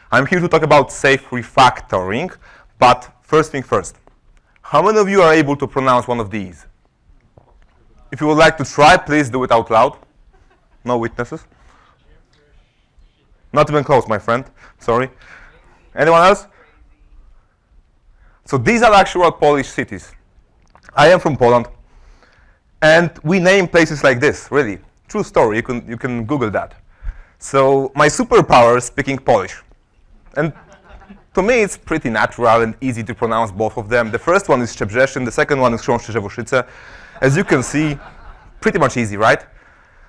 I'm here to talk about safe refactoring, but first thing first. How many of you are able to pronounce one of these? If you would like to try, please do it out loud. No witnesses. Not even close, my friend. Sorry. Anyone else? So these are actual Polish cities. I am from Poland. And we name places like this, really. True story. You can Google that. So my superpower is speaking Polish. And to me, it's pretty natural and easy to pronounce both of them. The first one is Szczebrzeszyn. The second one is Chrząszcze-Żewoszyce. As you can see, pretty much easy, right?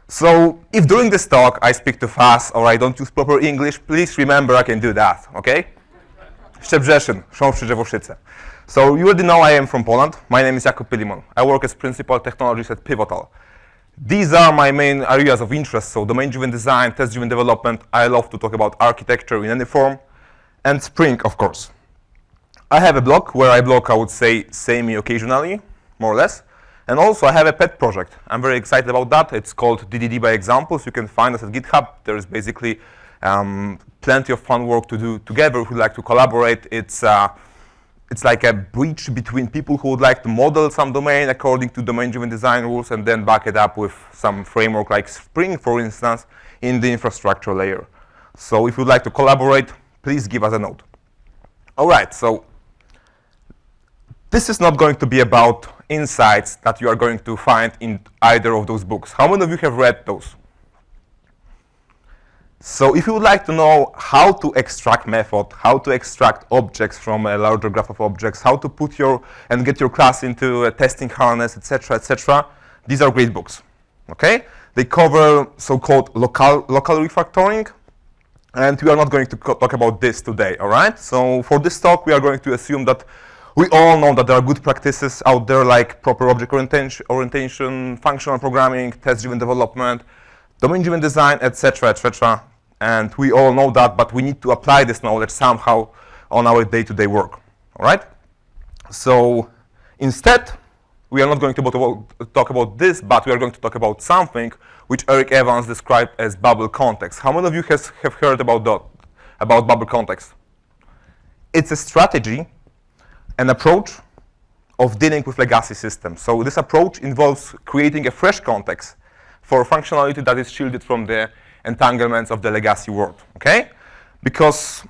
So if during this talk I speak too fast or I don't use proper English, please remember I can do that, OK? Szczebrzeszyn, Chrząszcze-Żewoszyce. So you already know I am from Poland. My name is Jakub Pilimon. I work as principal technologist at Pivotal. These are my main areas of interest, so domain-driven design, test-driven development. I love to talk about architecture in any form, and Spring, of course. I have a blog where I blog, I would say, semi-occasionally, more or less. And also, I have a pet project. I'm very excited about that. It's called DDD by Examples. You can find us at GitHub. There is basically plenty of fun work to do together if you'd like to collaborate. It's like a bridge between people who would like to model some domain according to domain-driven design rules and then back it up with some framework like Spring, for instance, in the infrastructure layer. So if you'd like to collaborate, please give us a note. All right, so this is not going to be about insights that you are going to find in either of those books. How many of you have read those? So if you would like to know how to extract method, how to extract objects from a larger graph of objects, how to put and get your class into a testing harness, etc., these are great books. Okay? They cover so-called local refactoring, and we are not going to talk about this today. All right? So for this talk, we are going to assume that we all know that there are good practices out there like proper object orientation, functional programming, test-driven development, domain-driven design, etc., and we all know that, but we need to apply this knowledge somehow on our day-to-day work, all right? So instead, we are not going to talk about this, but we are going to talk about something which Eric Evans described as bubble context. How many of you have heard about bubble context? It's a strategy, an approach of dealing with legacy systems. So this approach involves creating a fresh context for functionality that is shielded from the entanglements of the legacy world, okay? Because,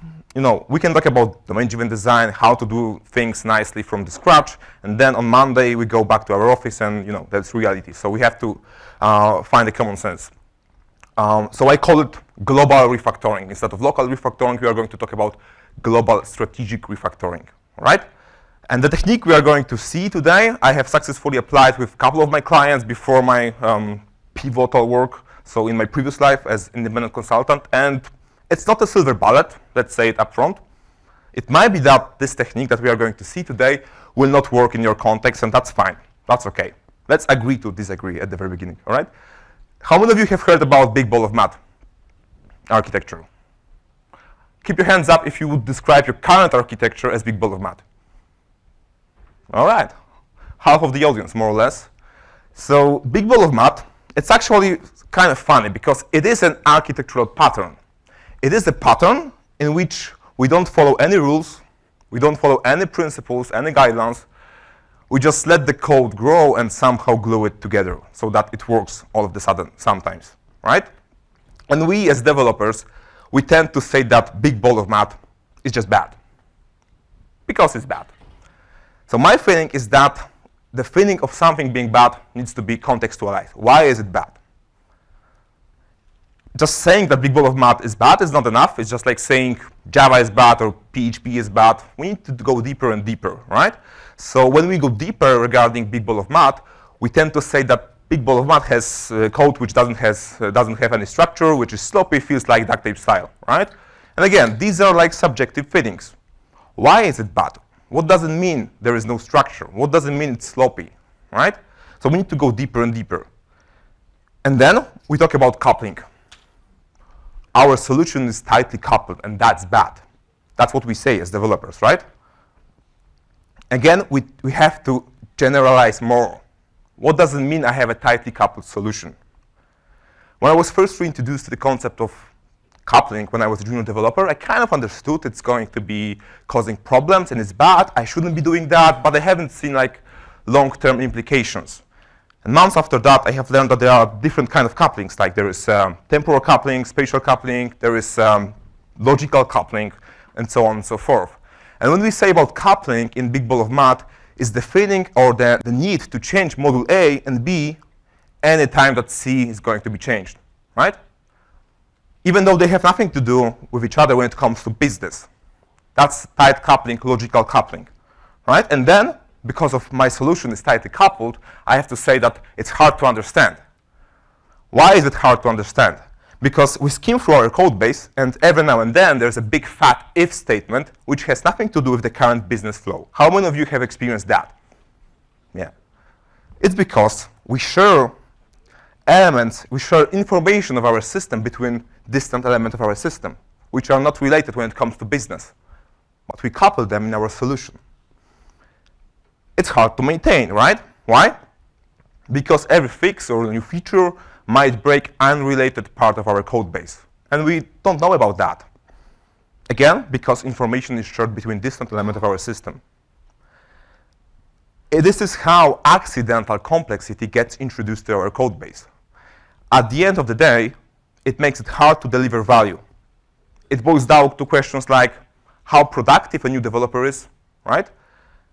we can talk about domain-driven design, how to do things nicely from the scratch, and then on Monday we go back to our office and, that's reality. So we have to find a common sense. So I call it global refactoring. Instead of local refactoring, we are going to talk about global strategic refactoring, all right? And the technique we are going to see today, I have successfully applied with a couple of my clients before my Pivotal work, so in my previous life as independent consultant, and it's not a silver bullet, let's say it up front. It might be that this technique that we are going to see today will not work in your context, and that's fine. That's OK. Let's agree to disagree at the very beginning, all right? How many of you have heard about big ball of mud architecture? Keep your hands up if you would describe your current architecture as big ball of mud. All right. Half of the audience, more or less. So big ball of mud, it's actually kind of funny because it is an architectural pattern. It is a pattern in which we don't follow any rules, we don't follow any principles, any guidelines. We just let the code grow and somehow glue it together so that it works all of a sudden sometimes, right? And we as developers, we tend to say that big ball of mud is just bad because it's bad. So my feeling is that the feeling of something being bad needs to be contextualized. Why is it bad? Just saying that big ball of mud is bad is not enough. It's just like saying Java is bad or PHP is bad. We need to go deeper and deeper, right? So when we go deeper regarding big ball of mud, we tend to say that big ball of mud has code which doesn't have any structure, which is sloppy, feels like duct tape style, right? And again, these are like subjective feelings. Why is it bad? What does it mean there is no structure? What does it mean it's sloppy, right? So we need to go deeper and deeper. And then we talk about coupling. Our solution is tightly coupled, and that's bad. That's what we say as developers, right? Again, we have to generalize more. What does it mean I have a tightly coupled solution? When I was first introduced to the concept of coupling when I was a junior developer, I kind of understood it's going to be causing problems and it's bad. I shouldn't be doing that, but I haven't seen like long-term implications. And months after that, I have learned that there are different kinds of couplings. Like there is temporal coupling, spatial coupling, there is logical coupling, and so on and so forth. And when we say about coupling in big ball of math, is the feeling or the need to change module A and B any time that C is going to be changed, right? Even though they have nothing to do with each other when it comes to business. That's tight coupling, logical coupling, right? And then, because of my solution is tightly coupled, I have to say that it's hard to understand. Why is it hard to understand? Because we skim through our code base, and every now and then there's a big fat if statement which has nothing to do with the current business flow. How many of you have experienced that? Yeah. It's because we share elements, we share information of our system between distant elements of our system, which are not related when it comes to business. But we couple them in our solution. It's hard to maintain, right? Why? Because every fix or new feature might break unrelated part of our code base. And we don't know about that. Again, because information is shared between distant elements of our system. This is how accidental complexity gets introduced to our code base. At the end of the day, it makes it hard to deliver value. It boils down to questions like how productive a new developer is, right?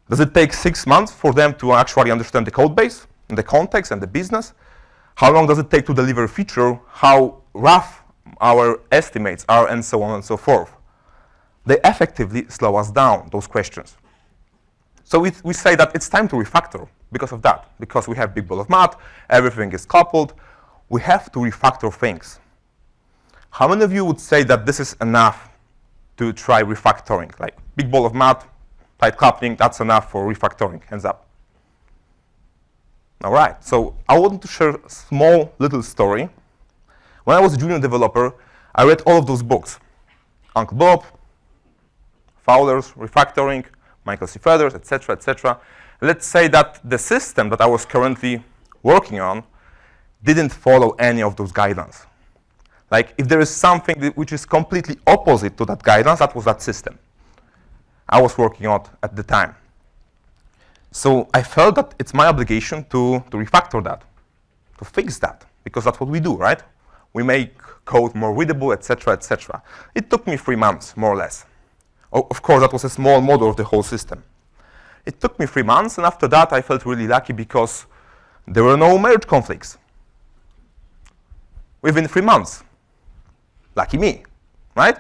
Does it take 6 months for them to actually understand the code base and the context and the business? How long does it take to deliver a feature? How rough our estimates are, and so on and so forth. They effectively slow us down, those questions. So we say that it's time to refactor because of that. Because we have big ball of math, everything is coupled. We have to refactor things. How many of you would say that this is enough to try refactoring? Like big ball of math, tight coupling, that's enough for refactoring. Hands up. All right, so I want to share a small little story. When I was a junior developer, I read all of those books. Uncle Bob, Fowler's, Refactoring, Michael C. Feathers, etc., etc. Let's say that the system that I was currently working on didn't follow any of those guidelines. Like, if there is something which is completely opposite to that guidance, that was that system I was working on at the time. So I felt that it's my obligation to refactor that, to fix that, because that's what we do, right? We make code more readable, etc., etc. It took me 3 months, more or less. Of course, that was a small model of the whole system. It took me 3 months, and after that, I felt really lucky because there were no merge conflicts. Within 3 months. Lucky me, right?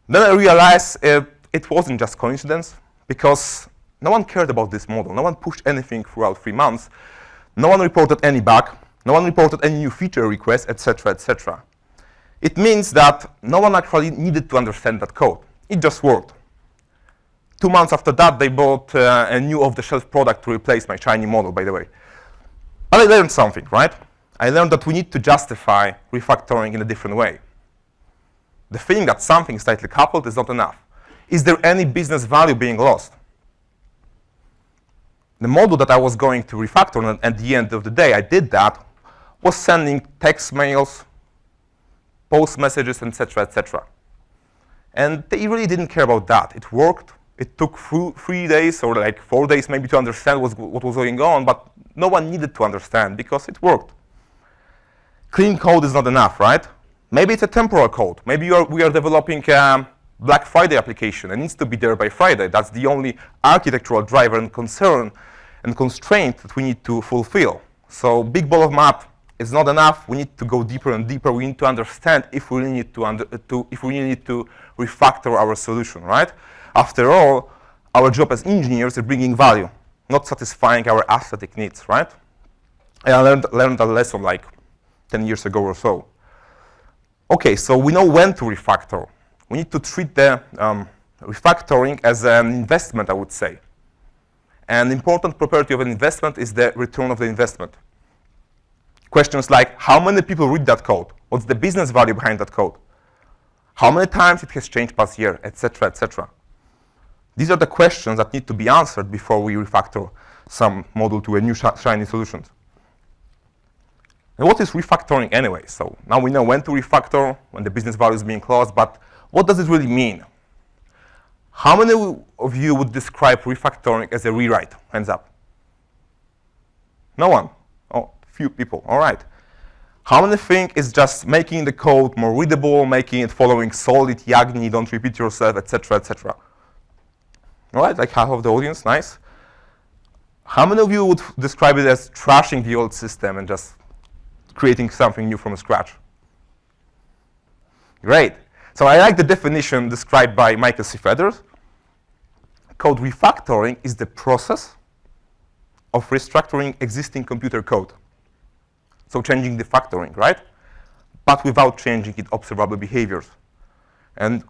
Then I realized it wasn't just coincidence, because no one cared about this model. No one pushed anything throughout 3 months. No one reported any bug. No one reported any new feature requests, etc., etc. It means that no one actually needed to understand that code. It just worked. 2 months after that, they bought a new off-the-shelf product to replace my shiny model, by the way. But I learned something, right? I learned that we need to justify refactoring in a different way. The feeling that something is tightly coupled is not enough. Is there any business value being lost? The model that I was going to refactor, and at the end of the day, I did that, was sending text mails, post messages, etc., etc. And they really didn't care about that. It worked. It took 3 days or like 4 days maybe to understand what was going on, but no one needed to understand because it worked. Clean code is not enough, right? Maybe it's a temporal code. Maybe we are developing a Black Friday application. It needs to be there by Friday. That's the only architectural driver and concern and constraint that we need to fulfill. So big ball of math is not enough. We need to go deeper and deeper. We need to understand if we really need to refactor our solution, right? After all, our job as engineers is bringing value, not satisfying our aesthetic needs, right? And I learned that lesson like 10 years ago or so. OK, so we know when to refactor. We need to treat the refactoring as an investment, I would say. An important property of an investment is the return of the investment. Questions like, how many people read that code? What's the business value behind that code? How many times it has changed past year, etc., etc. These are the questions that need to be answered before we refactor some model to a new shiny solution. And what is refactoring anyway? So now we know when to refactor, when the business value is being closed, but what does it really mean? How many of you would describe refactoring as a rewrite? Hands up. No one? Oh, few people. All right. How many think it's just making the code more readable, making it following solid, Yagni, don't repeat yourself, etc., etc.? All right, like half of the audience. Nice. How many of you would describe it as trashing the old system and just creating something new from scratch? Great. So I like the definition described by Michael C. Feathers. Code refactoring is the process of restructuring existing computer code. So changing the factoring, right? But without changing its observable behaviors. And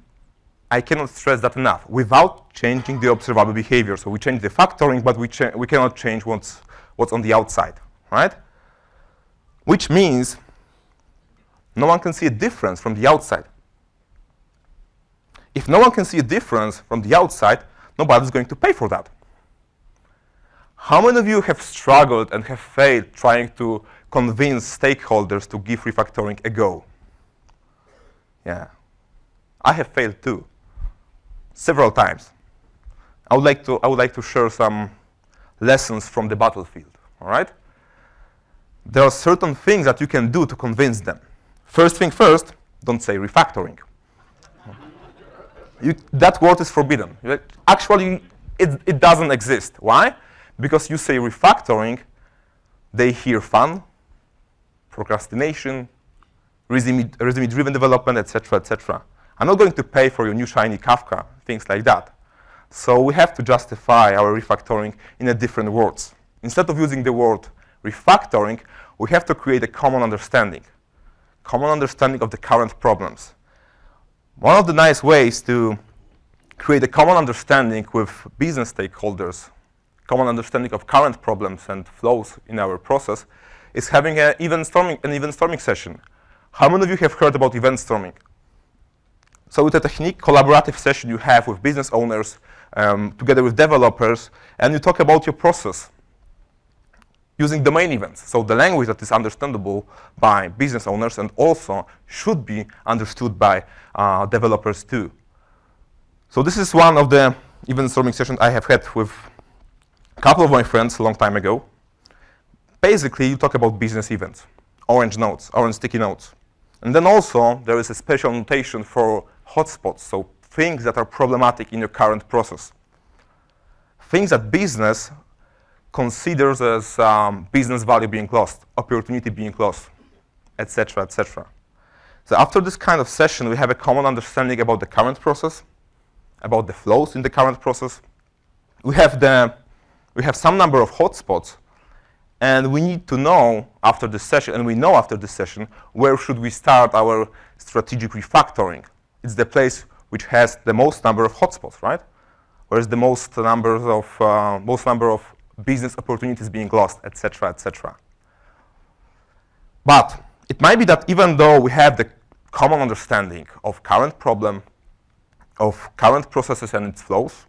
I cannot stress that enough. Without changing the observable behavior. So we change the factoring, but we cannot change what's on the outside, right? Which means no one can see a difference from the outside. If no one can see a difference from the outside, nobody's going to pay for that. How many of you have struggled and have failed trying to convince stakeholders to give refactoring a go? Yeah. I have failed too, several times. I would like to share some lessons from the battlefield, all right? There are certain things that you can do to convince them. First thing first, don't say refactoring. That word is forbidden. Actually, it doesn't exist. Why? Because you say refactoring, they hear fun, procrastination, resume-driven development, etc., etc. I'm not going to pay for your new shiny Kafka, things like that. So we have to justify our refactoring in a different words. Instead of using the word refactoring, we have to create a common understanding of the current problems. One of the nice ways to create a common understanding with business stakeholders, common understanding of current problems and flows in our process, is having an event storming session. How many of you have heard about event storming? So it's a technique, collaborative session you have with business owners, together with developers, and you talk about your process using domain events. So the language that is understandable by business owners and also should be understood by developers too. So this is one of the event storming sessions I have had with a couple of my friends a long time ago. Basically, you talk about business events, orange notes, orange sticky notes. And then also, there is a special notation for hotspots, so things that are problematic in your current process. Things that business considers as business value being lost, opportunity being lost, etc., etc. So after this kind of session, we have a common understanding about the current process, about the flows in the current process. We have some number of hotspots, and we need to know after this session, and we know after this session, where should we start our strategic refactoring. It's the place which has the most number of hotspots, right? Where's the most number of business opportunities being lost, etc., etc. But it might be that even though we have the common understanding of current problem, of current processes and its flows,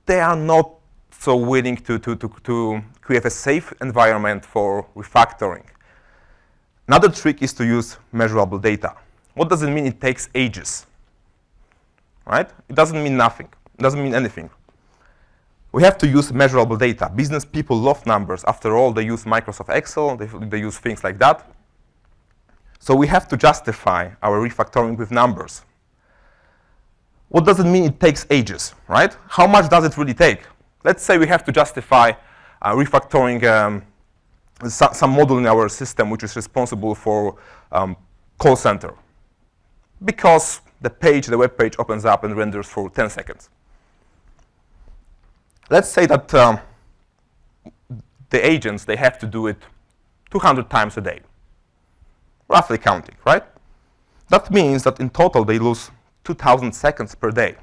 they are not so willing to create a safe environment for refactoring. Another trick is to use measurable data. What does it mean it takes ages? Right? It doesn't mean nothing. It doesn't mean anything. We have to use measurable data. Business people love numbers. After all, they use Microsoft Excel. They use things like that. So we have to justify our refactoring with numbers. What does it mean it takes ages, right? How much does it really take? Let's say we have to justify refactoring some module in our system which is responsible for call center, because the web page opens up and renders for 10 seconds. Let's say that the agents, they have to do it 200 times a day, roughly counting, right? That means that in total they lose 2,000 seconds per day,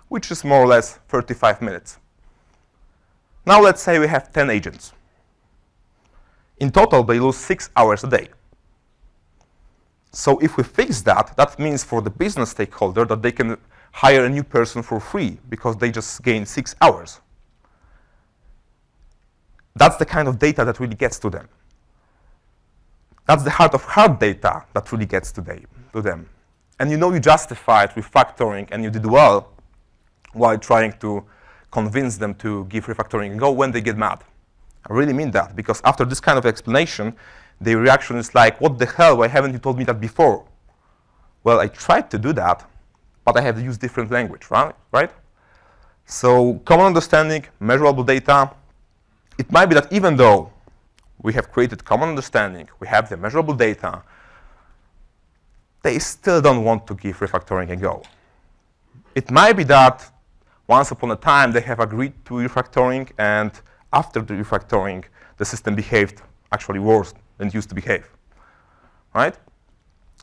which is more or less 35 minutes. Now let's say we have 10 agents. In total, they lose 6 hours a day. So if we fix that, that means for the business stakeholder that they can hire a new person for free because they just gained 6 hours. That's the kind of data that really gets to them. That's the heart of hard data that really gets to them. And you know you justified refactoring and you did well while trying to convince them to give refactoring a go when they get mad. I really mean that, because after this kind of explanation, their reaction is like, what the hell, why haven't you told me that before? Well, I tried to do that, but I have to use different language, right? So common understanding, measurable data. It might be that even though we have created common understanding, we have the measurable data, they still don't want to give refactoring a go. It might be that once upon a time they have agreed to refactoring, and after the refactoring, the system behaved actually worse than it used to behave, right?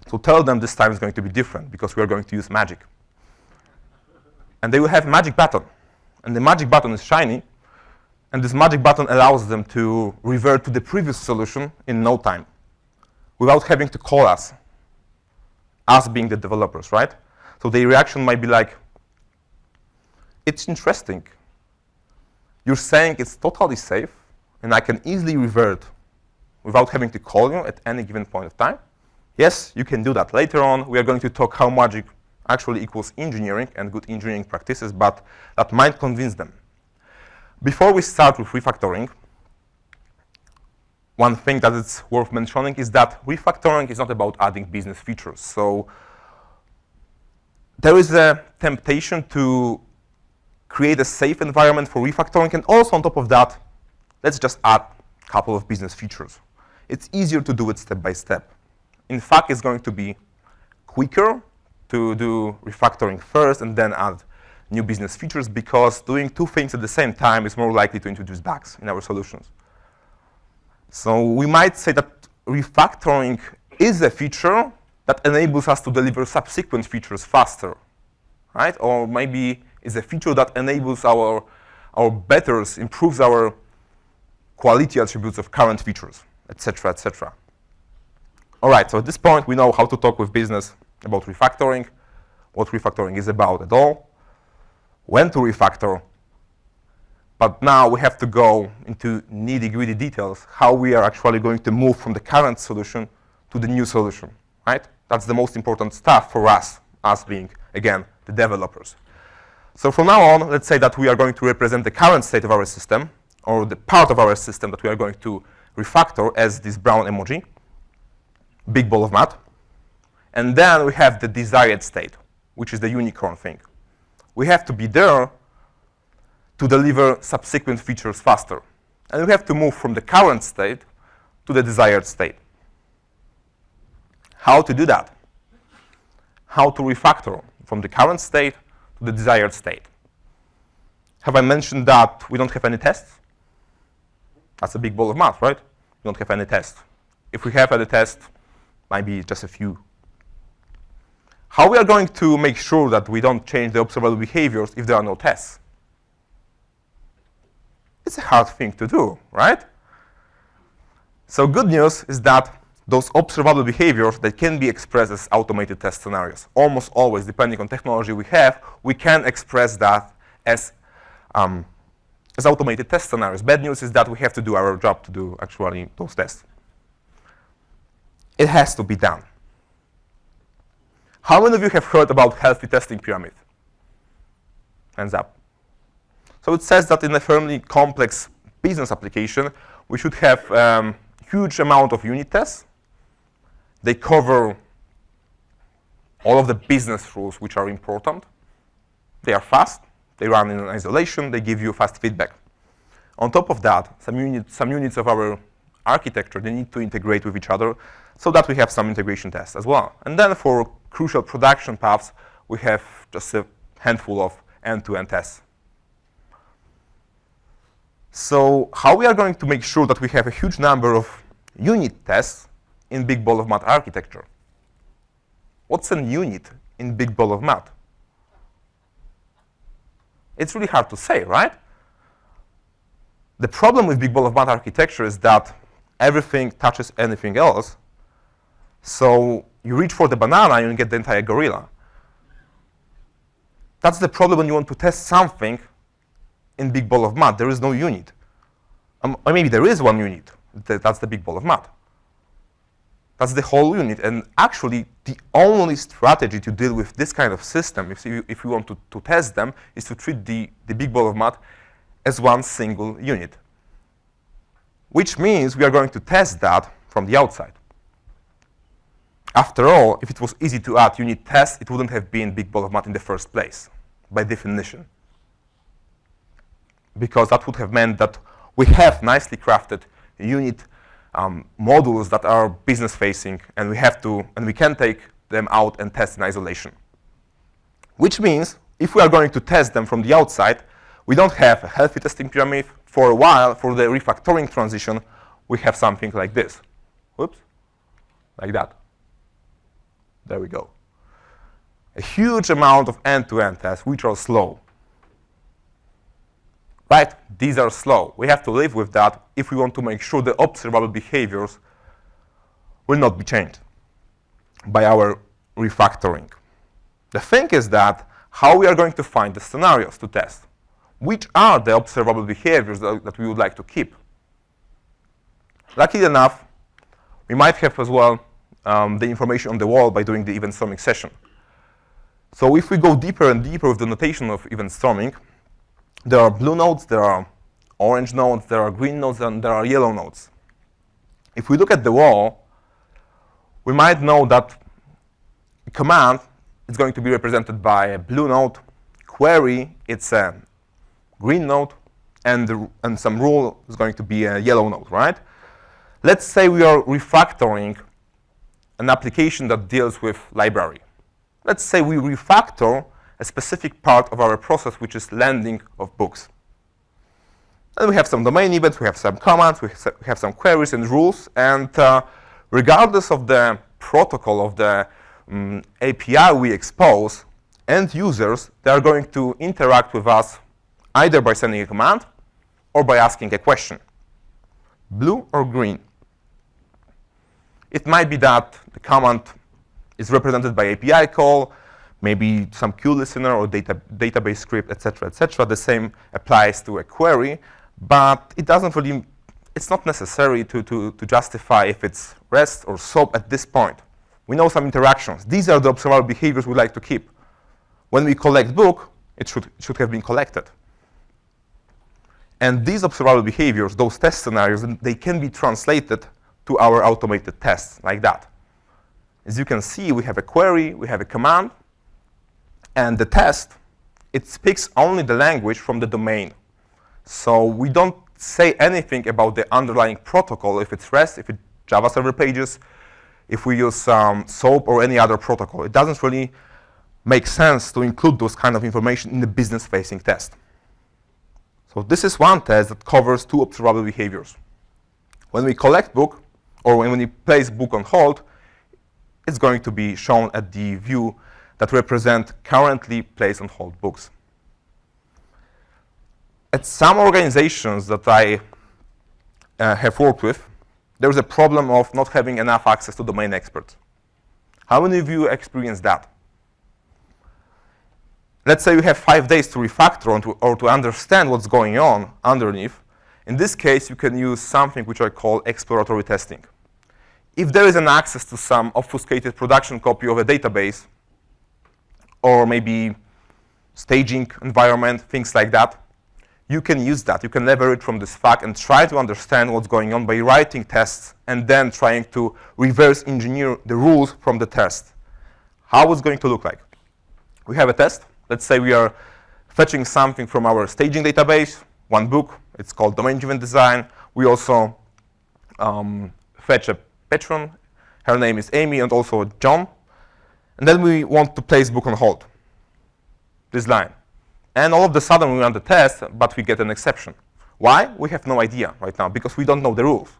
So tell them this time is going to be different because we are going to use magic. And they will have a magic button. And the magic button is shiny. And this magic button allows them to revert to the previous solution in no time without having to call us being the developers, right? So the reaction might be like, it's interesting. You're saying it's totally safe, and I can easily revert without having to call you at any given point of time. Yes, you can do that. Later on, we are going to talk how magic actually equals engineering and good engineering practices, but that might convince them. Before we start with refactoring, one thing that is worth mentioning is that refactoring is not about adding business features. So there is a temptation to create a safe environment for refactoring, and also on top of that, let's just add a couple of business features. It's easier to do it step by step. In fact, it's going to be quicker to do refactoring first and then add new business features, because doing two things at the same time is more likely to introduce bugs in our solutions. So we might say that refactoring is a feature that enables us to deliver subsequent features faster, right? Or maybe is a feature that enables our betters, improves our quality attributes of current features, et cetera, et cetera. All right, so at this point, we know how to talk with business about refactoring, what refactoring is about at all, when to refactor. But now we have to go into nitty-gritty details, how we are actually going to move from the current solution to the new solution, right? That's the most important stuff for us being, again, the developers. So from now on, let's say that we are going to represent the current state of our system, or the part of our system that we are going to refactor as this brown emoji, big ball of mud. And then we have the desired state, which is the unicorn thing. We have to be there to deliver subsequent features faster. And we have to move from the current state to the desired state. How to do that? How to refactor from the current state to the desired state? Have I mentioned that we don't have any tests? That's a big ball of mud, right? We don't have any tests. If we have any tests, maybe just a few. How we are going to make sure that we don't change the observable behaviors if there are no tests? It's a hard thing to do, right? So good news is that those observable behaviors, they can be expressed as automated test scenarios. Almost always, depending on technology we have, we can express that as automated test scenarios. Bad news is that we have to do our job to do actually those tests. It has to be done. How many of you have heard about healthy testing pyramid? Hands up. So it says that in a fairly complex business application, we should have huge amount of unit tests. They cover all of the business rules which are important. They are fast. They run in isolation. They give you fast feedback. On top of that, some units of our architecture, they need to integrate with each other so that we have some integration tests as well. And then for crucial production paths, we have just a handful of end-to-end tests. So how we are going to make sure that we have a huge number of unit tests in big ball of mud architecture? What's a unit in big ball of mud? It's really hard to say, right? The problem with big ball of mud architecture is that everything touches anything else. So you reach for the banana and you get the entire gorilla. That's the problem when you want to test something in big ball of mud. There is no unit. Or maybe there is one unit. That's the big ball of mud. That's the whole unit. And actually, the only strategy to deal with this kind of system, if you want to test them, is to treat the big ball of mud as one single unit. Which means we are going to test that from the outside. After all, if it was easy to add unit tests, it wouldn't have been big ball of mud in the first place, by definition. Because that would have meant that we have nicely crafted unit modules that are business-facing, and we can take them out and test in isolation. Which means, if we are going to test them from the outside, we don't have a healthy testing pyramid. For a while, for the refactoring transition, we have something like this. Whoops, like that. There we go. A huge amount of end-to-end tests, which are slow. Right? These are slow. We have to live with that if we want to make sure the observable behaviors will not be changed by our refactoring. The thing is that how we are going to find the scenarios to test. Which are the observable behaviors that we would like to keep? Luckily enough, we might have as well the information on the wall by doing the event storming session. So if we go deeper and deeper with the notation of event storming, there are blue nodes, there are orange nodes, there are green nodes, and there are yellow nodes. If we look at the wall, we might know that a command is going to be represented by a blue node, query, it's a green node, and some rule is going to be a yellow node, right? Let's say we are refactoring an application that deals with library. Let's say we refactor a specific part of our process, which is lending of books. And we have some domain events, we have some commands, we have some queries and rules, and regardless of the protocol of the API we expose, end users, they are going to interact with us either by sending a command or by asking a question. Blue or green? It might be that the command is represented by API call, maybe some queue listener or database script, etc., etc. The same applies to a query, but it doesn't really, it's not necessary to justify if it's REST or SOAP at this point. We know some interactions. These are the observable behaviors we like to keep. When we collect book, it should have been collected. And these observable behaviors, those test scenarios, they can be translated to our automated tests like that. As you can see, we have a query, we have a command, and the test, it speaks only the language from the domain. So we don't say anything about the underlying protocol, if it's REST, if it's Java server pages, if we use SOAP or any other protocol. It doesn't really make sense to include those kind of information in the business-facing test. So this is one test that covers two observable behaviors. When we collect book, or when we place book on hold, it's going to be shown at the view that represent currently placed on hold books. At some organizations that I have worked with, there's a problem of not having enough access to domain experts. How many of you experience that? Let's say you have 5 days to refactor or to understand what's going on underneath. In this case, you can use something which I call exploratory testing. If there is an access to some obfuscated production copy of a database, or maybe staging environment, things like that, you can use that. You can leverage from this fact and try to understand what's going on by writing tests and then trying to reverse engineer the rules from the test. How it's going to look like? We have a test. Let's say we are fetching something from our staging database, one book. It's called domain-driven design. We also fetch a patron. Her name is Amy, and also John. And then we want to place book on hold, this line. And all of a sudden, we run the test, but we get an exception. Why? We have no idea right now, because we don't know the rules.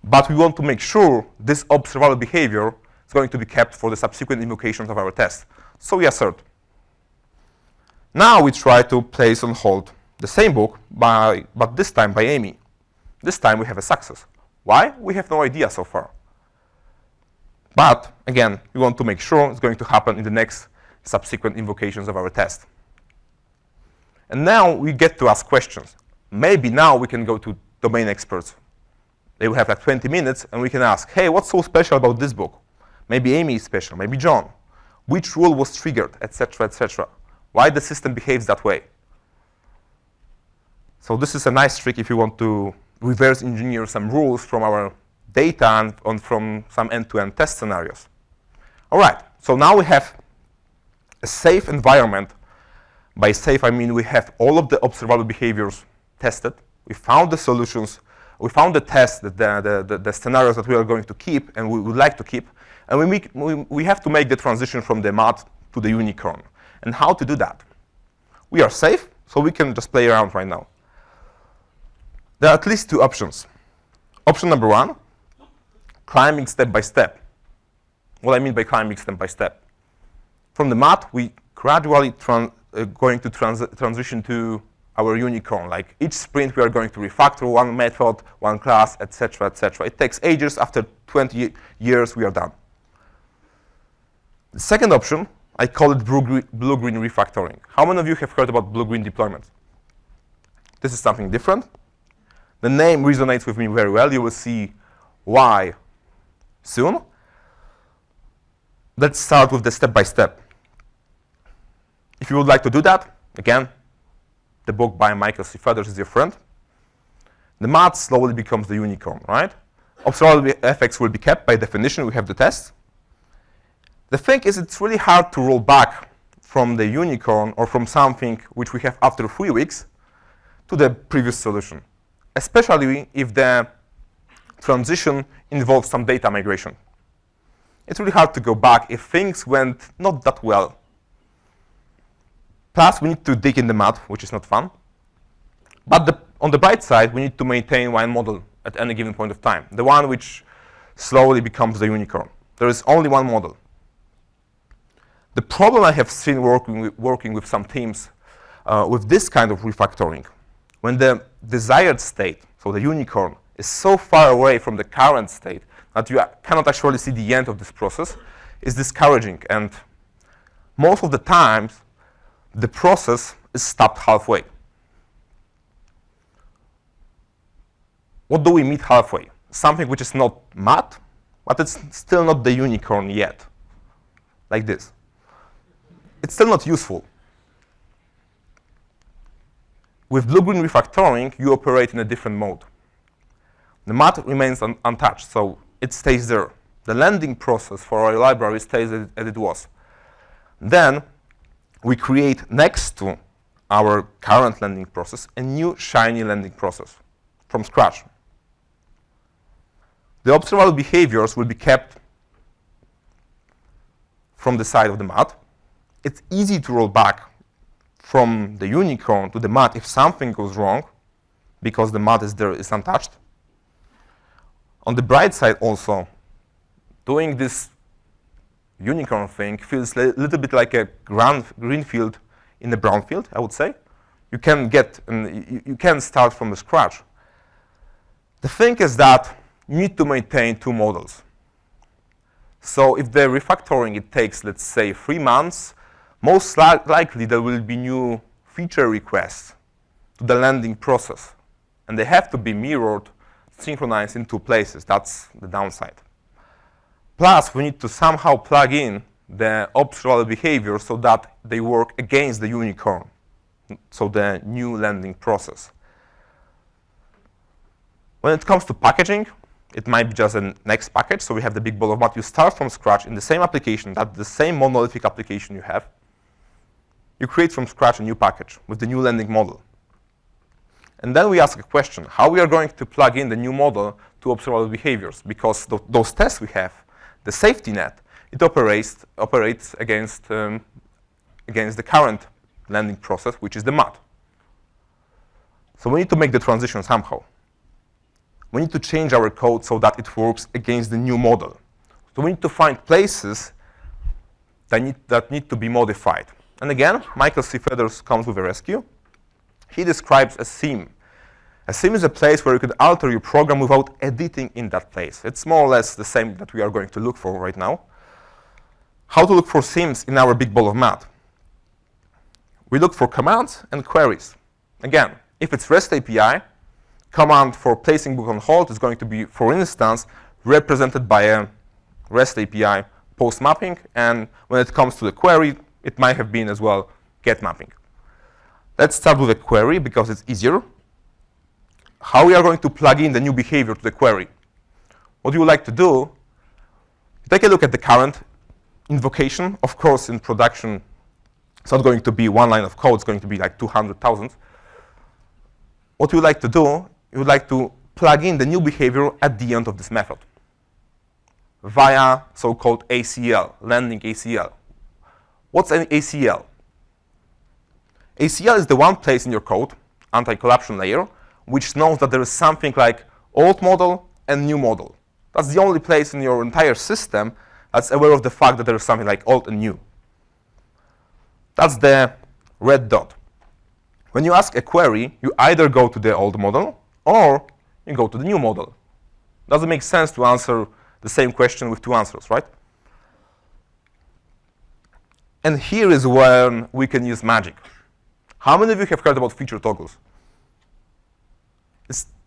But we want to make sure this observable behavior is going to be kept for the subsequent invocations of our test. So we assert. Now we try to place on hold the same book, but this time by Amy. This time we have a success. Why? We have no idea so far. But again, we want to make sure it's going to happen in the next subsequent invocations of our test. And now we get to ask questions. Maybe now we can go to domain experts. They will have like 20 minutes, and we can ask, hey, what's so special about this book? Maybe Amy is special, maybe John. Which rule was triggered, etc., etc. Why the system behaves that way? So this is a nice trick if you want to reverse engineer some rules from our data and from some end-to-end test scenarios. All right, so now we have a safe environment. By safe, I mean we have all of the observable behaviors tested. We found the solutions. We found the tests, the scenarios that we are going to keep and we would like to keep. And we have to make the transition from the mud to the unicorn. And how to do that? We are safe, so we can just play around right now. There are at least two options. Option number one, climbing step by step. What I mean by climbing step by step. From the mud, we gradually going to transition to our unicorn. Like each sprint, we are going to refactor one method, one class, etc., etc. It takes ages. After 20 years, we are done. The second option, I call it blue-green refactoring. How many of you have heard about blue-green deployment? This is something different. The name resonates with me very well. You will see why soon. Let's start with the step-by-step. If you would like to do that, again, the book by Michael C. Feathers is your friend. The mud slowly becomes the unicorn, right? Observable effects will be kept by definition. We have the test. The thing is, it's really hard to roll back from the unicorn or from something which we have after 3 weeks to the previous solution, especially if the transition involves some data migration. It's really hard to go back if things went not that well. Plus, we need to dig in the mud, which is not fun. But on the bright side, we need to maintain one model at any given point of time, the one which slowly becomes the unicorn. There is only one model. The problem I have seen working with some teams with this kind of refactoring, when the desired state, so the unicorn, is so far away from the current state that you cannot actually see the end of this process, is discouraging. And most of the times, the process is stopped halfway. What do we meet halfway? Something which is not mud, but it's still not the unicorn yet. Like this. It's still not useful. With blue-green refactoring, you operate in a different mode. The mud remains untouched, so it stays there. The landing process for our library stays as it was. Then, we create next to our current landing process a new shiny landing process from scratch. The observable behaviors will be kept from the side of the mud. It's easy to roll back from the unicorn to the mud if something goes wrong, because the mud is there, is untouched. On the bright side also, doing this unicorn thing feels a little bit like a green field in a brown field, I would say. You can start from the scratch. The thing is that you need to maintain two models. So if the refactoring, it takes, let's say, 3 months, most likely there will be new feature requests to the landing process. And they have to be mirrored, synchronized in 2 places. That's the downside. Plus, we need to somehow plug in the observable behavior so that they work against the unicorn, so the new landing process. When it comes to packaging, it might be just a next package. So we have the big ball of mud. You start from scratch in the same application, that's the same monolithic application you have. You create from scratch a new package with the new landing model. And then we ask a question, how we are going to plug in the new model to observable behaviors? Because those tests we have, the safety net, it operates against the current landing process, which is the mud. So we need to make the transition somehow. We need to change our code so that it works against the new model. So we need to find places that need to be modified. And again, Michael C. Feathers comes with a rescue. He describes a seam. A seam is a place where you could alter your program without editing in that place. It's more or less the same that we are going to look for right now. How to look for seams in our big ball of mud? We look for commands and queries. Again, if it's REST API, command for placing book on hold is going to be, for instance, represented by a REST API post mapping. And when it comes to the query, it might have been as well get mapping. Let's start with a query because it's easier. How we are going to plug in the new behavior to the query. What you would like to do, take a look at the current invocation. Of course, in production, it's not going to be one line of code. It's going to be like 200,000. What you would like to do, you would like to plug in the new behavior at the end of this method via so-called ACL, landing ACL. What's an ACL? ACL is the one place in your code, anti-collapsion layer, which knows that there is something like old model and new model. That's the only place in your entire system that's aware of the fact that there is something like old and new. That's the red dot. When you ask a query, you either go to the old model or you go to the new model. Doesn't make sense to answer the same question with two answers, right? And here is when we can use magic. How many of you have heard about feature toggles?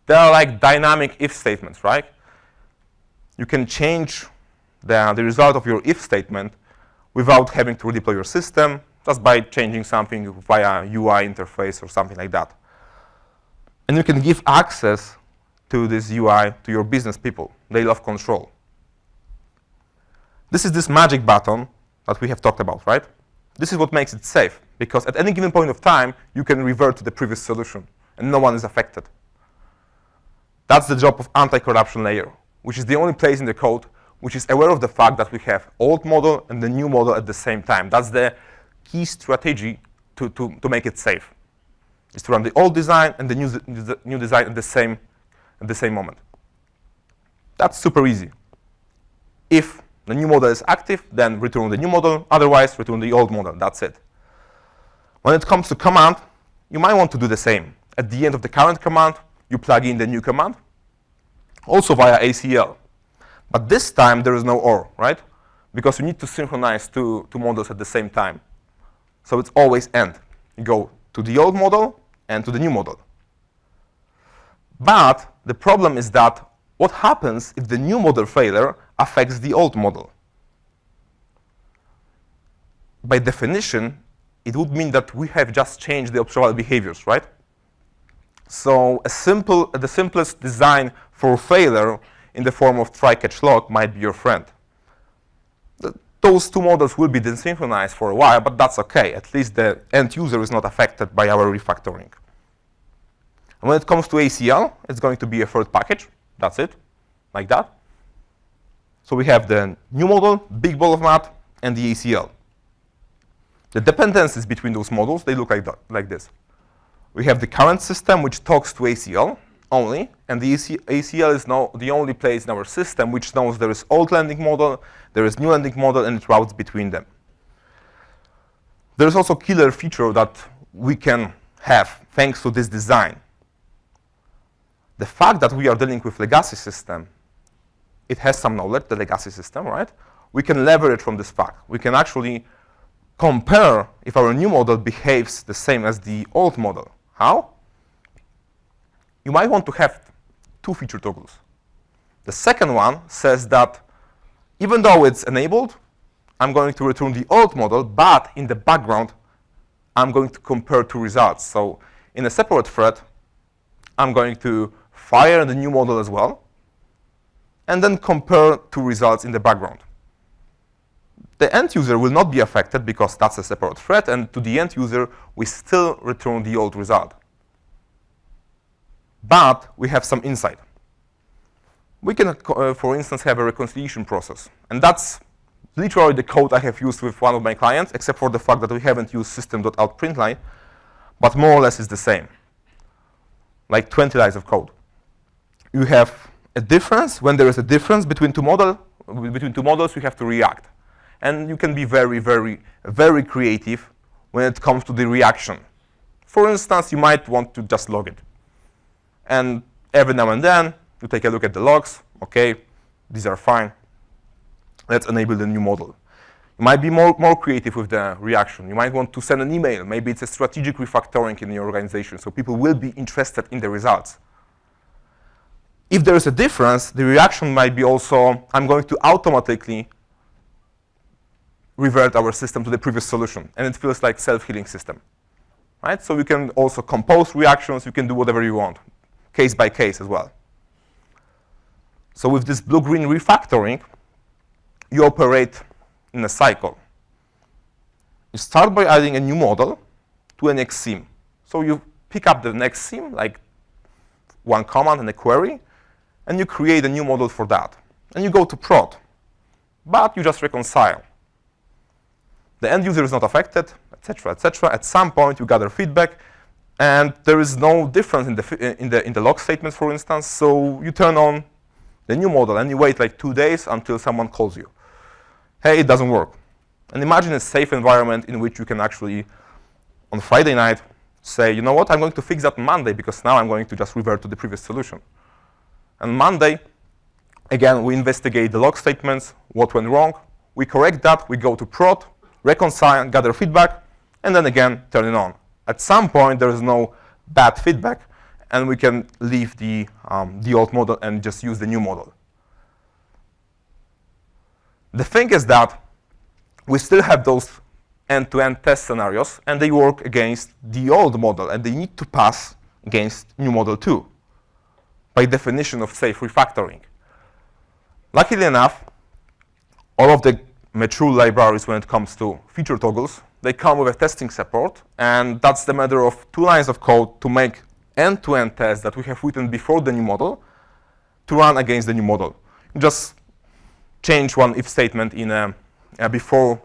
They are like dynamic if statements, right? You can change the result of your if statement without having to redeploy your system, just by changing something via UI interface or something like that. And you can give access to this UI to your business people. They love control. This is this magic button that we have talked about, right? This is what makes it safe, because at any given point of time, you can revert to the previous solution, and no one is affected. That's the job of anti-corruption layer, which is the only place in the code which is aware of the fact that we have old model and the new model at the same time. That's the key strategy to make it safe. Is to run the old design and the new design at the same moment. That's super easy. If the new model is active, then return the new model. Otherwise, return the old model. That's it. When it comes to command, you might want to do the same. At the end of the current command, you plug in the new command, also via ACL. But this time, there is no OR, right? Because you need to synchronize two models at the same time. So it's always and. You go to the old model and to the new model. But the problem is that what happens if the new model failure affects the old model? By definition, it would mean that we have just changed the observable behaviors, right? So the simplest design for failure in the form of try-catch lock might be your friend. Those two models will be desynchronized for a while, but that's OK. At least the end user is not affected by our refactoring. And when it comes to ACL, it's going to be a third package. That's it, like that. So we have the new model, big ball of math, and the ACL. The dependencies between those models, they look like this. We have the current system, which talks to ACL only. And the ACL is now the only place in our system which knows there is old landing model, there is new landing model, and it routes between them. There is also a killer feature that we can have thanks to this design. The fact that we are dealing with legacy system, it has some knowledge, the legacy system, right? We can leverage from this fact. We can actually compare if our new model behaves the same as the old model. How? You might want to have two feature toggles. The second one says that even though it's enabled, I'm going to return the old model, but in the background, I'm going to compare two results. So in a separate thread, I'm going to fire the new model as well, and then compare two results in the background. The end user will not be affected because that's a separate thread, and to the end user, we still return the old result. But we have some insight. We can, for instance, have a reconciliation process. And that's literally the code I have used with one of my clients, except for the fact that we haven't used system.out.println, but more or less it's the same, like 20 lines of code. You have a difference. When there is a difference between two models, you have to react. And you can be very, very, very creative when it comes to the reaction. For instance, you might want to just log it. And every now and then, you take a look at the logs. OK, these are fine. Let's enable the new model. You might be more creative with the reaction. You might want to send an email. Maybe it's a strategic refactoring in your organization, so people will be interested in the results. If there is a difference, the reaction might be also, I'm going to automatically revert our system to the previous solution. And it feels like self-healing system. Right? So you can also compose reactions. You can do whatever you want, case by case as well. So with this blue-green refactoring, you operate in a cycle. You start by adding a new model to an next sim. So you pick up the next sim, like one command and a query, and you create a new model for that. And you go to prod. But you just reconcile. The end user is not affected, etc., etc. At some point, you gather feedback, and there is no difference in the log statements, for instance. So you turn on the new model, and you wait like 2 days until someone calls you. Hey, it doesn't work. And imagine a safe environment in which you can actually, on Friday night, say, you know what, I'm going to fix that on Monday, because now I'm going to just revert to the previous solution. And Monday, again, we investigate the log statements, what went wrong. We correct that. We go to prod, reconcile, gather feedback, and then again, turn it on. At some point, there is no bad feedback, and we can leave the old model and just use the new model. The thing is that we still have those end-to-end test scenarios, and they work against the old model, and they need to pass against new model too, by definition of safe refactoring. Luckily enough, all of the mature libraries, when it comes to feature toggles, they come with a testing support, and that's the matter of 2 lines of code to make end-to-end tests that we have written before the new model to run against the new model. You just change one if statement in before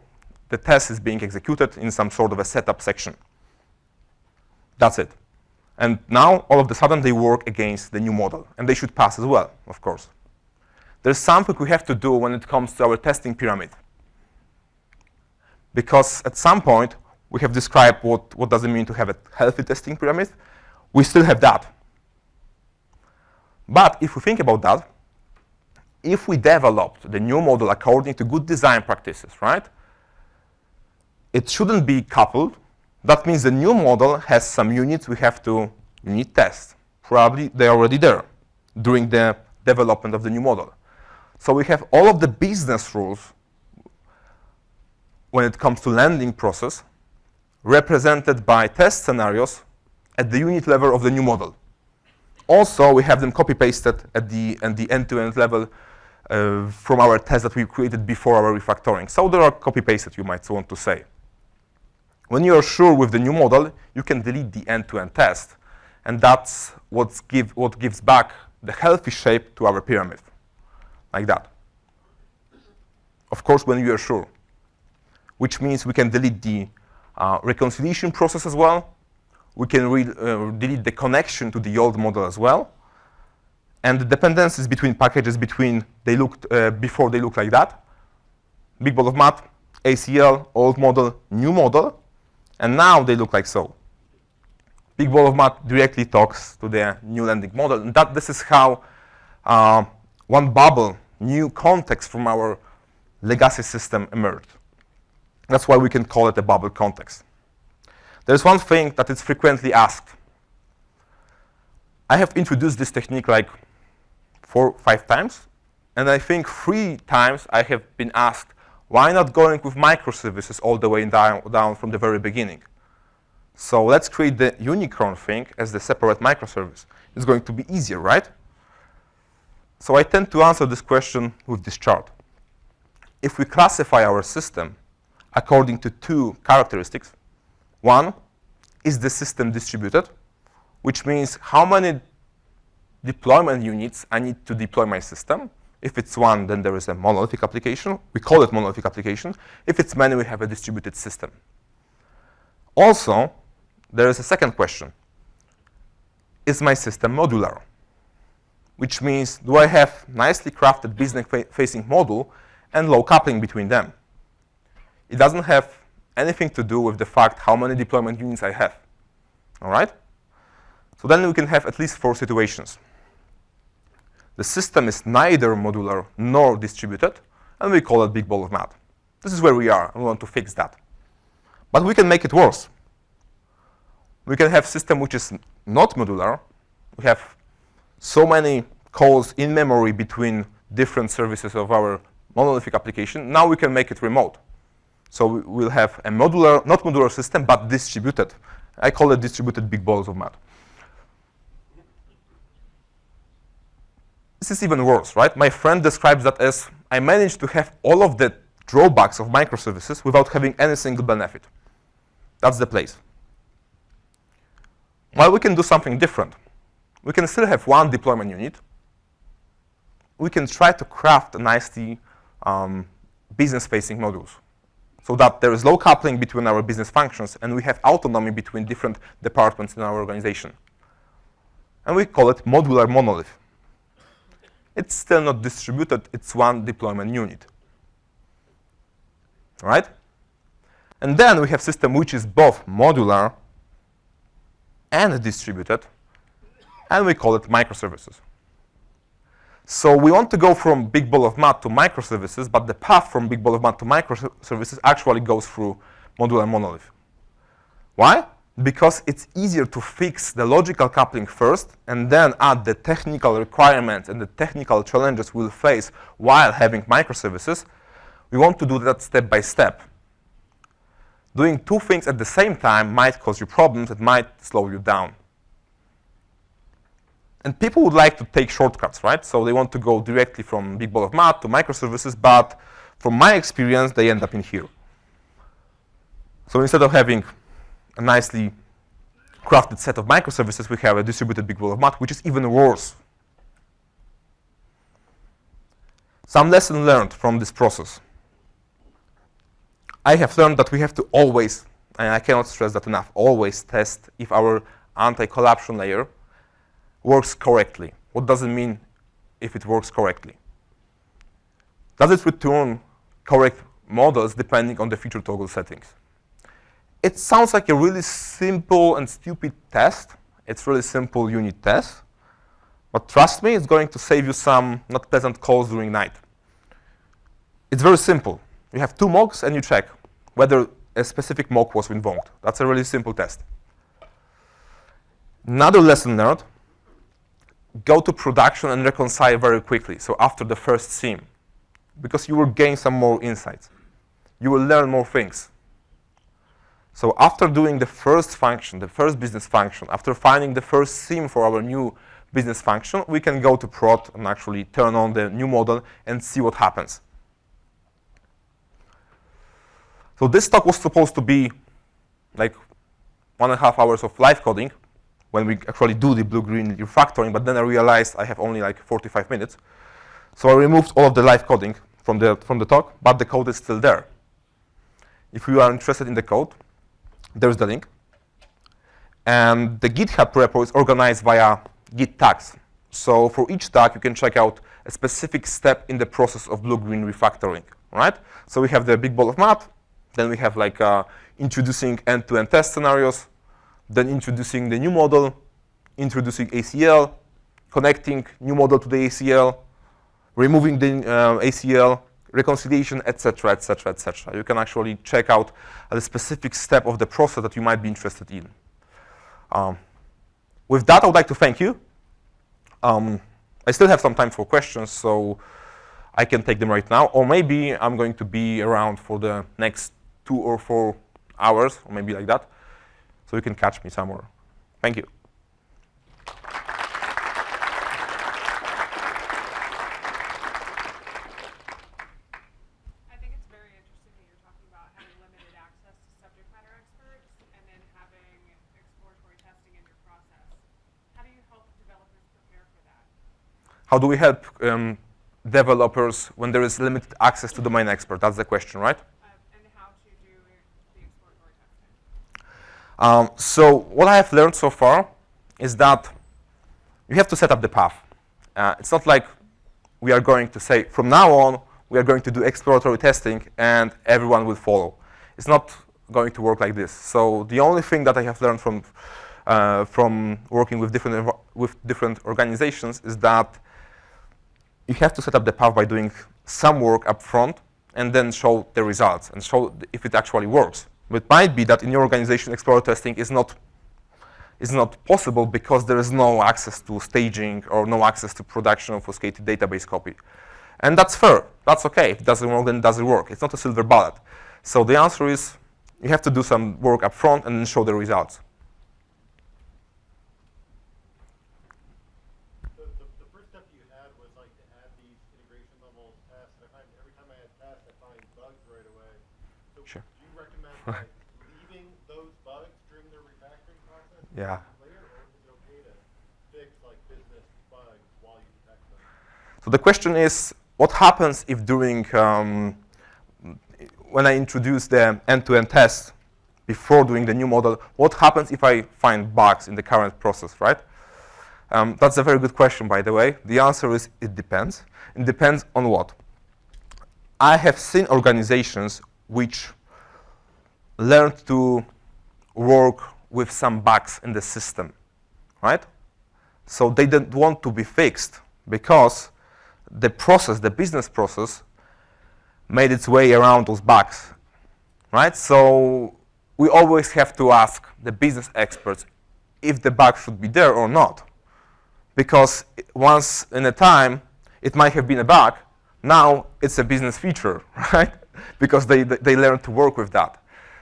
the test is being executed in some sort of a setup section. That's it. And now, all of a sudden, they work against the new model, and they should pass as well, of course. There's something we have to do when it comes to our testing pyramid. Because at some point, we have described what does it mean to have a healthy testing pyramid. We still have that. But if we think about that, if we developed the new model according to good design practices, right, it shouldn't be coupled. That means the new model has some units we have to unit test. Probably they're already there during the development of the new model. So we have all of the business rules when it comes to landing process represented by test scenarios at the unit level of the new model. Also, we have them copy-pasted at the end-to-end level from our test that we created before our refactoring. So they are copy-pasted, you might want to say. When you are sure with the new model, you can delete the end-to-end test. And that's what gives back the healthy shape to our pyramid, like that. Of course, when you are sure, which means we can delete the reconciliation process as well. We can delete the connection to the old model as well. And the dependencies between packages before they looked like that. Big ball of math, ACL, old model, new model. And now they look like so. Big ball of math directly talks to the new landing model. And this is how one bubble, new context from our legacy system emerged. That's why we can call it a bubble context. There's one thing that is frequently asked. I have introduced this technique like 4 or 5 times. And I think 3 times I have been asked, why not going with microservices all the way down from the very beginning? So let's create the unicorn thing as the separate microservice. It's going to be easier, right? So I tend to answer this question with this chart. If we classify our system according to 2 characteristics, one, is the system distributed? Which means how many deployment units I need to deploy my system. If it's 1, then there is a monolithic application. We call it monolithic application. If it's many, we have a distributed system. Also, there is a second question. Is my system modular? Which means, do I have nicely crafted business-facing module and low coupling between them? It doesn't have anything to do with the fact how many deployment units I have. All right? So then we can have at least 4 situations. The system is neither modular nor distributed, and we call it big ball of math. This is where we are, and we want to fix that. But we can make it worse. We can have a system which is not modular. We have so many calls in memory between different services of our monolithic application. Now we can make it remote. So we'll have a modular, not modular system, but distributed. I call it distributed big balls of math. This is even worse, right? My friend describes that as I managed to have all of the drawbacks of microservices without having any single benefit. That's the place. Well, we can do something different. We can still have one deployment unit. We can try to craft nicely business-facing modules so that there is low coupling between our business functions and we have autonomy between different departments in our organization. And we call it modular monolith. It's still not distributed. It's one deployment unit. Right? And then we have system which is both modular and distributed, and we call it microservices. So we want to go from big ball of math to microservices, but the path from big ball of math to microservices actually goes through modular monolith. Why? Because it's easier to fix the logical coupling first and then add the technical requirements and the technical challenges we'll face while having microservices. We want to do that step by step. Doing two things at the same time might cause you problems. It might slow you down. And people would like to take shortcuts, right? So they want to go directly from big ball of math to microservices, but from my experience, they end up in here. So instead of having a nicely crafted set of microservices, we have a distributed big ball of math, which is even worse. Some lesson learned from this process. I have learned that we have to always, and I cannot stress that enough, always test if our anti-collapsion layer works correctly. What does it mean if it works correctly? Does it return correct models depending on the feature toggle settings? It sounds like a really simple and stupid test. It's really simple unit test. But trust me, it's going to save you some not pleasant calls during night. It's very simple. You have two mocks, and you check whether a specific mock was invoked. That's a really simple test. Another lesson learned, go to production and reconcile very quickly, so after the first sim, because you will gain some more insights. You will learn more things. So after doing the first function, the first business function, after finding the first sim for our new business function, we can go to prod and actually turn on the new model and see what happens. So this talk was supposed to be like 1.5 hours of live coding when we actually do the blue-green refactoring, but then I realized I have only like 45 minutes. So I removed all of the live coding from the talk, but the code is still there. If you are interested in the code, there's the link. And the GitHub repo is organized via Git tags. So for each tag, you can check out a specific step in the process of blue-green refactoring, right? So we have the big ball of math. Then we have like introducing end-to-end test scenarios, then introducing the new model, introducing ACL, connecting new model to the ACL, removing the ACL, reconciliation, etc., etc., etc. You can actually check out the specific step of the process that you might be interested in. With that, I would like to thank you. I still have some time for questions, so I can take them right now. Or maybe I'm going to be around for the next 2 or 4 hours, or maybe like that. So you can catch me somewhere. Thank you. I think it's very interesting that you're talking about having limited access to subject matter experts and then having exploratory testing in your process. How do you help developers prepare for that? How do we help developers when there is limited access to domain expert? That's the question, right? And how to do the exploratory testing. So what I have learned so far is that you have to set up the path. It's not like we are going to say, from now on, we are going to do exploratory testing and everyone will follow. It's not going to work like this. So the only thing that I have learned from working with different organizations is that you have to set up the path by doing some work up front and then show the results and show if it actually works. It might be that in your organization, exploratory testing is not is not possible because there is no access to staging or no access to production of associated database copy. And that's fair. That's OK. If it doesn't work, then it doesn't work. It's not a silver bullet. So the answer is you have to do some work up front and then show the results. The first step you had was like to add these integration level tests. And I find every time I add tests, I find bugs right away. So Sure. do you recommend like leaving those bugs during the refactoring process? Yeah. Later, or is it OK to fix like business bugs while you detect them? So the question is, what happens if during when I introduce the end-to-end test before doing the new model, what happens if I find bugs in the current process, right? That's a very good question, by the way. The answer is it depends. It depends on what? I have seen organizations which learned to work with some bugs in the system, right? So they didn't want to be fixed because the process, the business process, made its way around those bugs, right? So we always have to ask the business experts if the bug should be there or not. Because once in a time, it might have been a bug. Now it's a business feature, right? Because they learn to work with that.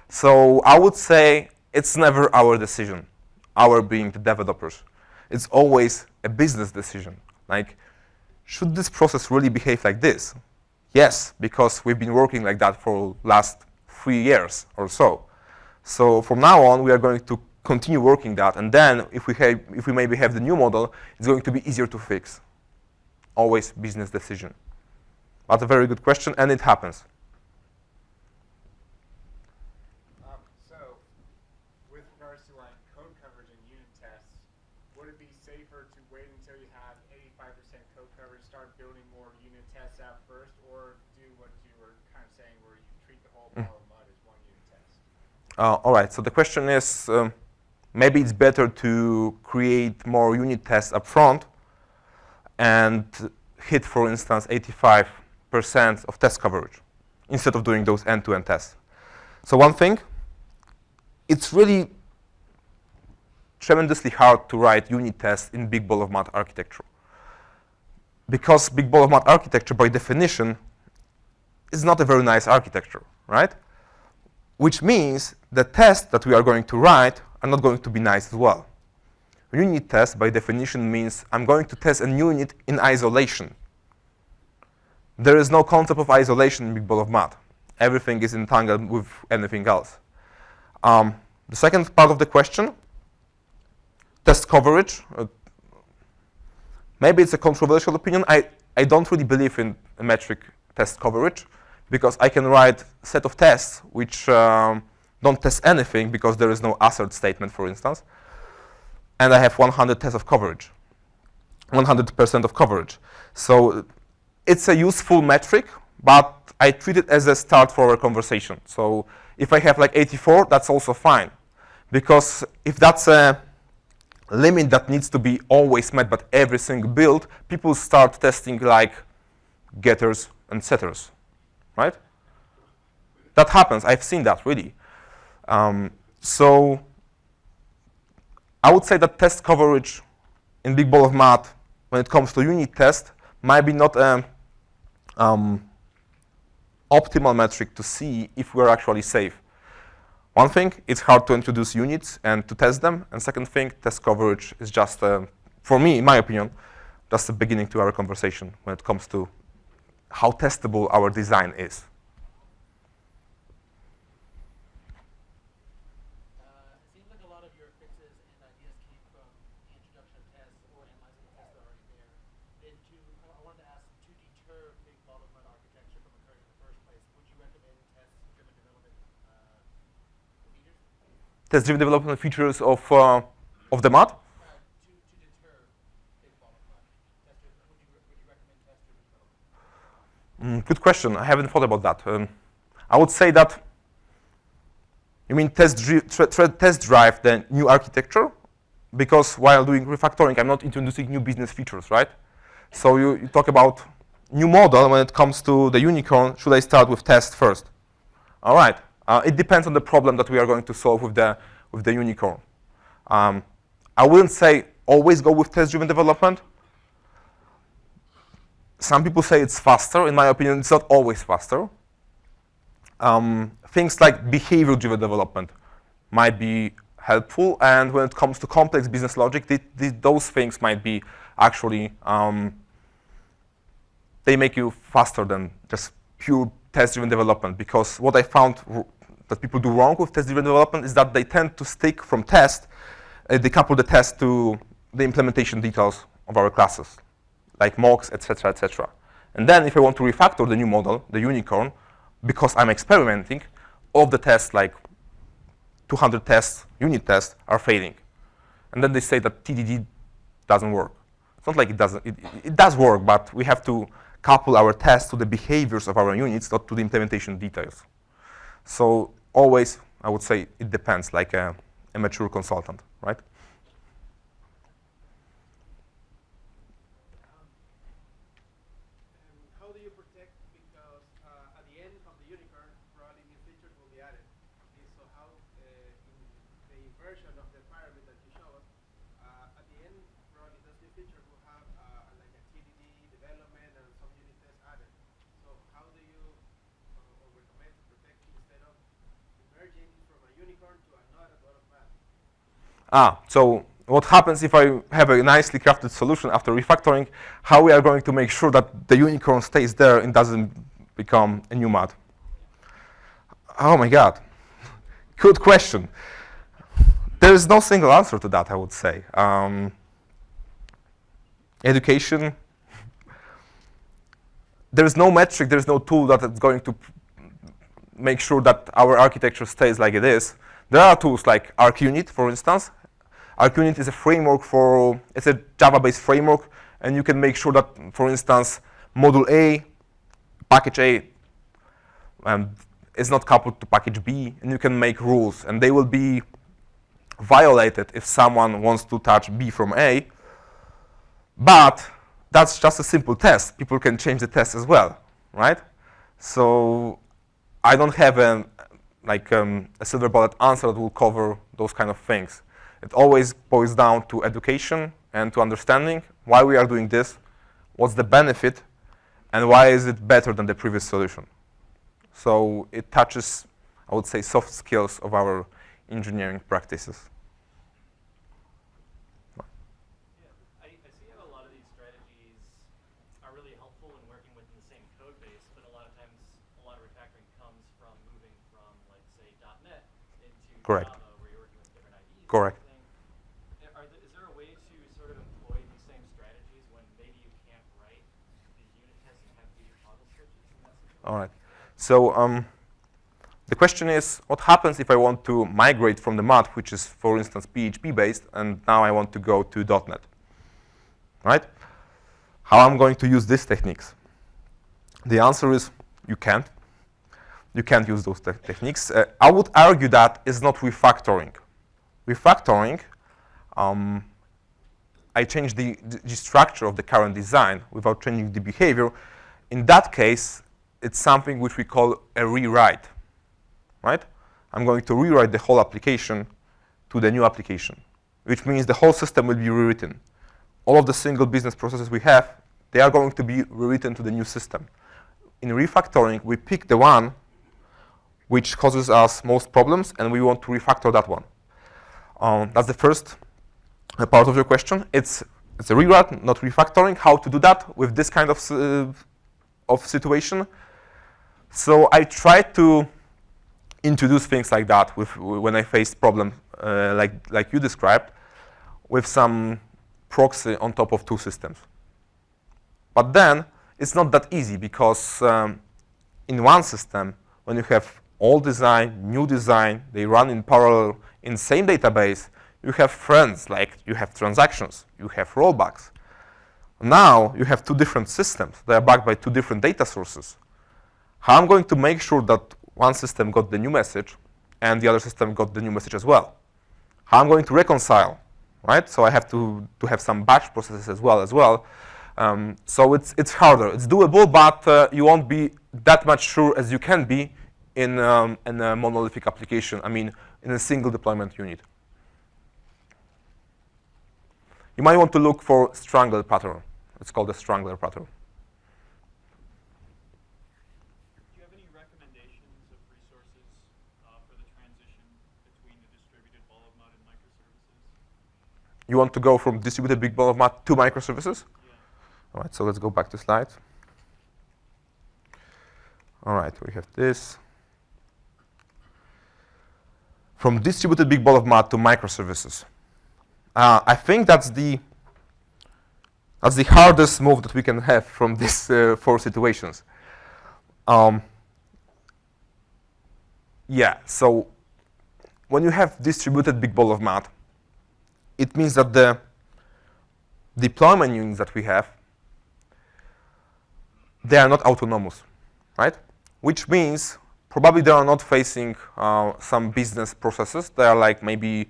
So I would say it's never our decision, our being the developers. It's always a business decision. Like, should this process really behave like this? Yes, because we've been working like that for last 3 years or so. So from now on, we are going to continue working that. And then if we maybe have the new model, it's going to be easier to fix. Always business decision. But a very good question, and it happens. So with regards to like code coverage and unit tests, would it be safer to wait until you have 85% code coverage, start building more unit tests out first, or do what you were kind of saying where you treat the whole ball of mud as one unit test? All right, so the question is, maybe it's better to create more unit tests up front and hit, for instance, 85% of test coverage instead of doing those end-to-end tests. So one thing, it's really tremendously hard to write unit tests in big ball of mud architecture. Because big ball of mud architecture, by definition, is not a very nice architecture, right? Which means the tests that we are going to write are not going to be nice as well. Unit test, by definition, means I'm going to test a unit in isolation. There is no concept of isolation in big ball of mud. Everything is entangled with anything else. The second part of the question, test coverage. Maybe it's a controversial opinion. I don't really believe in a metric test coverage because I can write a set of tests which don't test anything because there is no assert statement, for instance. And I have 100 tests of coverage, 100% of coverage. So it's a useful metric, but I treat it as a start for our conversation. So if I have like 84, that's also fine. Because if that's a limit that needs to be always met by every single build, people start testing like getters and setters, right? That happens. I've seen that, really. So I would say that test coverage in big ball of mud, when it comes to unit test, might be not an optimal metric to see if we're actually safe. One thing, it's hard to introduce units and to test them. And second thing, test coverage is just, for me, in my opinion, just the beginning to our conversation when it comes to how testable our design is. It seems like a lot of your fixes and ideas came from the introduction of tests or analyzing the tests that are already there. I wanted to ask, to deter big ball of mud architecture from occurring in the first place, would you recommend test-driven development features? Test-driven development features of the mod? To deter big ball of mud. Would you recommend test-driven development? Good question. I haven't thought about that. I would say that you mean test drive the new architecture? Because while doing refactoring, I'm not introducing new business features, right? So you talk about new model when it comes to the unicorn. Should I start with test first? All right. It depends on the problem that we are going to solve with the unicorn. I wouldn't say always go with test-driven development. Some people say it's faster. In my opinion, it's not always faster. Things like behavior-driven development might be helpful, and when it comes to complex business logic, those things might be actually, they make you faster than just pure test-driven development, because what I found that people do wrong with test-driven development is that they tend to stick from test, they couple the test to the implementation details of our classes, like mocks, etc., etc. And then if I want to refactor the new model, the unicorn, because I'm experimenting, all of the tests, like 200 tests, unit tests, are failing. And then they say that TDD doesn't work. It's not like it doesn't. It does work, but we have to couple our tests to the behaviors of our units, not to the implementation details. So always, I would say, it depends, like a mature consultant, right? How do you protect, because at the end of the unicorn, probably new features will be added. Okay, so how, in the version of the pyramid that you show us, at the end, probably those new features will have like a TDD development and some unit tests added. So how do you or recommend to protect instead of emerging from a unicorn to another lot of math? So what happens if I have a nicely crafted solution after refactoring? How we are going to make sure that the unicorn stays there and doesn't become a new mud? Oh my God, good question. There is no single answer to that, I would say. Education. There is no metric, there is no tool that is going to make sure that our architecture stays like it is. There are tools like ArcUnit, for instance. ArcUnit is a framework for, it's a Java-based framework, and you can make sure that, for instance, module A, package A, is not coupled to package B, and you can make rules, and they will be violated if someone wants to touch B from A. But that's just a simple test. People can change the test as well, right? So I don't have a silver bullet answer that will cover those kind of things. It always boils down to education and to understanding why we are doing this, what's the benefit, and why is it better than the previous solution. So it touches, I would say, soft skills of our engineering practices. I see how a lot of these strategies are really helpful in working within the same code base, but a lot of times, a lot of refactoring comes from moving from, like, say, .NET into Correct. Java, where you're working with different IDs. Correct. Is there a way to sort of employ these same strategies when maybe you can't write the unit tests and have feature toggle switches in that situation? All right. So the question is, what happens if I want to migrate from the MAT, which is, for instance, PHP-based, and now I want to go to .NET, right? How I'm going to use these techniques? The answer is you can't. You can't use those techniques. I would argue that is not refactoring. Refactoring, I change the structure of the current design without changing the behavior. In that case, it's something which we call a rewrite, right? I'm going to rewrite the whole application to the new application, which means the whole system will be rewritten. All of the single business processes we have, they are going to be rewritten to the new system. In refactoring, we pick the one which causes us most problems, and we want to refactor that one. That's the first part of your question. It's a rewrite, not refactoring. How to do that with this kind of situation? So I try to introduce things like that when I face problems like you described, with some proxy on top of two systems. But then it's not that easy, because in one system, when you have old design, new design, they run in parallel in same database, you have friends, like you have transactions, you have rollbacks. Now you have two different systems. They are backed by two different data sources. How I'm going to make sure that one system got the new message and the other system got the new message as well? How I'm going to reconcile, right? So I have to have some batch processes as well. So it's harder. It's doable, but you won't be that much sure as you can be in a monolithic application. I mean, in a single deployment unit. You might want to look for strangler pattern. It's called a strangler pattern. Do you have any recommendations of resources for the transition between the distributed ball of mud and microservices? You want to go from distributed big ball of mud to microservices? Yeah. All right, so let's go back to slides. All right, we have this. From distributed big ball of mud to microservices. I think that's the hardest move that we can have from these 4 situations. Yeah, so when you have distributed big ball of mud, it means that the deployment units that we have, they are not autonomous, right? Which means probably they are not facing some business processes. They are like maybe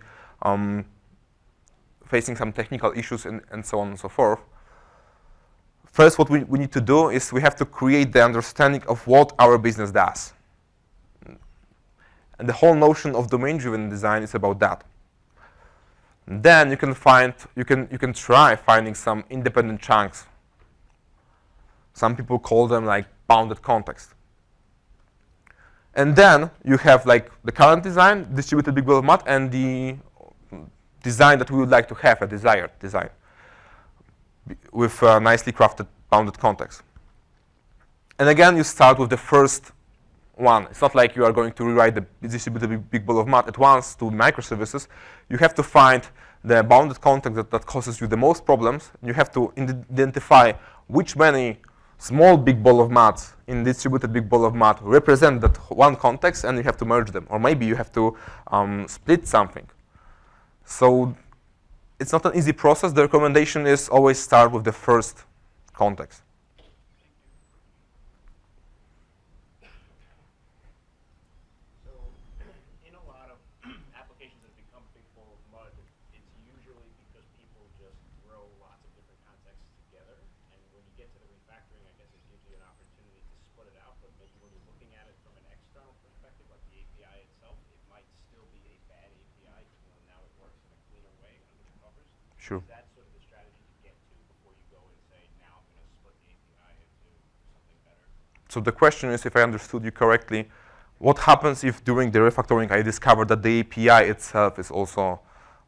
facing some technical issues and so on and so forth. First, what we need to do is we have to create the understanding of what our business does. And the whole notion of domain-driven design is about that. And then you can try finding some independent chunks. Some people call them like bounded context. And then you have like the current design, distributed big ball of mud, and the design that we would like to have, a desired design, with nicely crafted bounded context. And again, you start with the first one. It's not like you are going to rewrite the distributed big ball of mud at once to microservices. You have to find the bounded context that causes you the most problems. You have to identify which many small big ball of mud in distributed big ball of mud represent that one context, and you have to merge them. Or maybe you have to split something. So it's not an easy process. The recommendation is always start with the first context. So in a lot of applications that become big bowl of mud, it's usually because people just throw lots of different contexts together. And when you get to the refactoring, I guess it gives you an opportunity to split it out. But maybe when you're looking at it from an external perspective, like the API itself, it might still be a bad API, even though now it works in a cleaner way under the covers. Sure. Is that sort of the strategy to get to before you go and say, now I'm going to split the API into something better? So the question is, if I understood you correctly, what happens if during the refactoring I discover that the API itself is also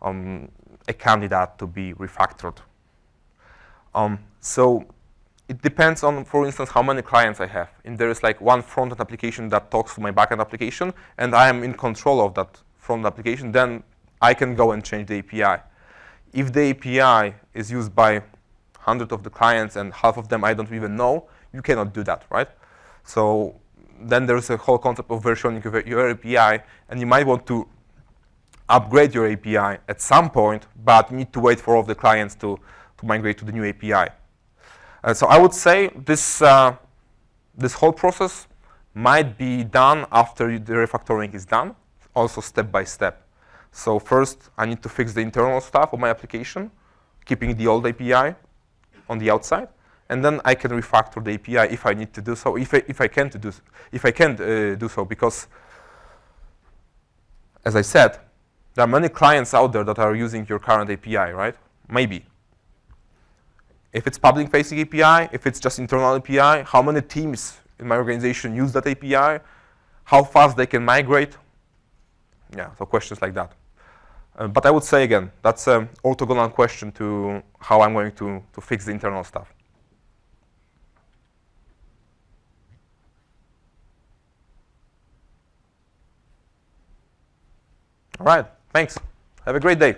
a candidate to be refactored? So it depends on, for instance, how many clients I have. And there is like one front-end application that talks to my back-end application, and I am in control of that front-end application, then I can go and change the API. If the API is used by hundreds of the clients and half of them I don't even know, you cannot do that, right? So then there's a whole concept of versioning of your API, and you might want to upgrade your API at some point, but you need to wait for all of the clients to migrate to the new API. So I would say this whole process might be done after the refactoring is done, also step by step. So first, I need to fix the internal stuff of my application, keeping the old API on the outside, and then I can refactor the API if I need to do so, if I can do so, because, as I said, there are many clients out there that are using your current API, right? Maybe. If it's public-facing API, if it's just internal API, how many teams in my organization use that API, how fast they can migrate? Yeah, so questions like that. But I would say, again, that's an orthogonal question to how I'm going to fix the internal stuff. All right, thanks. Have a great day.